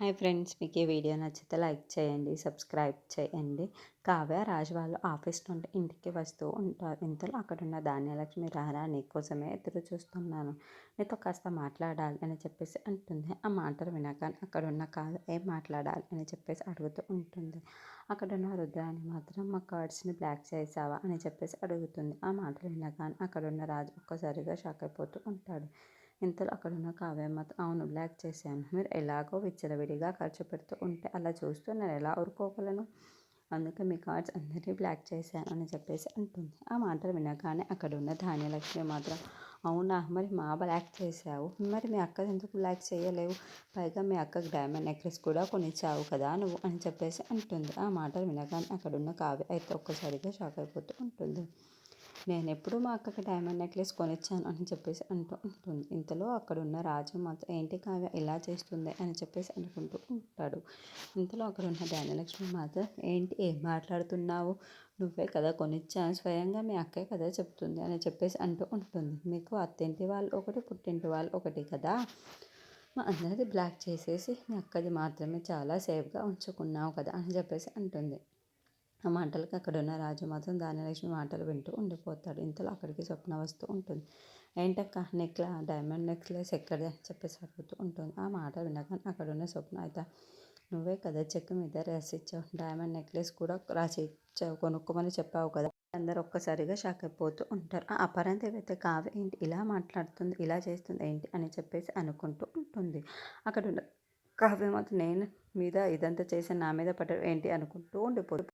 Hi friends, మీకు ఈ video నచ్చితే లైక్ చేయండి, సబ్స్క్రైబ్ చేయండి. కావ్య, రాజు వాళ్ళు ఆఫీస్ నుండి ఇంటికి వస్తూ ఉంటారు. ఇంతలో అక్కడున్న ధాన్యలక్ష్మి, రారా నీకోసమే ఎదురు చూస్తున్నాను, నీతో కాస్త మాట్లాడాలి అని చెప్పేసి అంటుంది. ఆ మాటలు వినగానే అక్కడున్న కావ్య ఏం మాట్లాడాలి అని చెప్పేసి అడుగుతూ ఉంటుంది. అక్కడున్న రుద్రాని మాత్రం మా కార్డ్స్ని బ్లాక్ చేసావా అని చెప్పేసి అడుగుతుంది. ఆ మాటలు వినగానే అక్కడున్న రాజు ఒక్కసారిగా షాక్ అయిపోతూ ఉంటాడు. ఇంతలో అక్కడున్న కావ్య మాత్రం అవును, బ్లాక్ చేశాను. మీరు ఎలాగో విచ్చలవిడిగా ఖర్చు పెడుతూ ఉంటే అలా చూస్తూ నేను ఎలా ఊరుకోగలను? అందుకే మీ కార్డ్స్ అందరినీ బ్లాక్ చేశాను అని చెప్పేసి అంటుంది. ఆ మాటలు వినగానే అక్కడున్న ధాన్యలక్ష్మి మాత్రం అవునా, మరి మా బ్లాక్ చేసావు, మరి మీ అక్క ఎందుకు బ్లాక్ చేయలేవు? పైగా మీ అక్కకి డైమండ్ నెక్లెస్ కూడా కొనిచ్చావు కదా నువ్వు అని చెప్పేసి అంటుంది. ఆ మాటలు వినగానే అక్కడున్న కావ్య అయితే ఒక్కసారిగా షాక్ అయిపోతూ ఉంటుంది. నేను ఎప్పుడు మా అక్కకి డైమండ్ నెక్లెస్ కొనిచ్చాను అని చెప్పేసి అంటూ ఉంటుంది. ఇంతలో అక్కడున్న రాజు మాత్రం ఏంటి కావ్య ఇలా చేస్తుంది అని చెప్పేసి అనుకుంటూ ఉంటాడు. ఇంతలో అక్కడున్న ధాన్యలక్ష్మి మాత్రం ఏంటి ఏం మాట్లాడుతున్నావు, నువ్వే కదా కొనిచ్చాను, స్వయంగా మీ అక్కే కదా చెప్తుంది అని చెప్పేసి అంటూ ఉంటుంది. మీకు అత్తింటి వాళ్ళు ఒకటి, పుట్టింటి వాళ్ళు ఒకటి కదా, మా అందరిది బ్లాక్ చేసేసి మీ అక్కది మాత్రమే చాలా సేఫ్గా ఉంచుకున్నావు కదా అని చెప్పేసి అంటుంది. ఆ మాటలకి అక్కడున్న రాజు మాత్రం ధాన్యలక్ష్మి మాటలు వింటూ ఉండిపోతాడు. ఇంతలో అక్కడికి స్వప్న వస్తూ ఉంటుంది. ఏంటక్క డైమండ్ నెక్లెస్ ఎక్కడిది అని చెప్పేసి అడుగుతూ ఉంటుంది. ఆ మాట వినగానే అక్కడున్న స్వప్న అయితే నువ్వే కదా చెక్ మీద రాసిచ్చావు, డైమండ్ నెక్లెస్ కూడా రాసి ఇచ్చావు, కొనుక్కోమని చెప్పావు కదా. అందరూ ఒక్కసారిగా షాక్ అయిపోతూ ఉంటారు. ఆ అపరంతి అయితే కావ్య ఏంటి ఇలా మాట్లాడుతుంది, ఇలా చేస్తుంది ఏంటి అని చెప్పేసి అనుకుంటూ ఉంటుంది. అక్కడ కావ్య మాత్రం నేను మీద ఇదంతా చేసి నా మీద పడ్డ ఏంటి అనుకుంటూ ఉండిపోతుంది.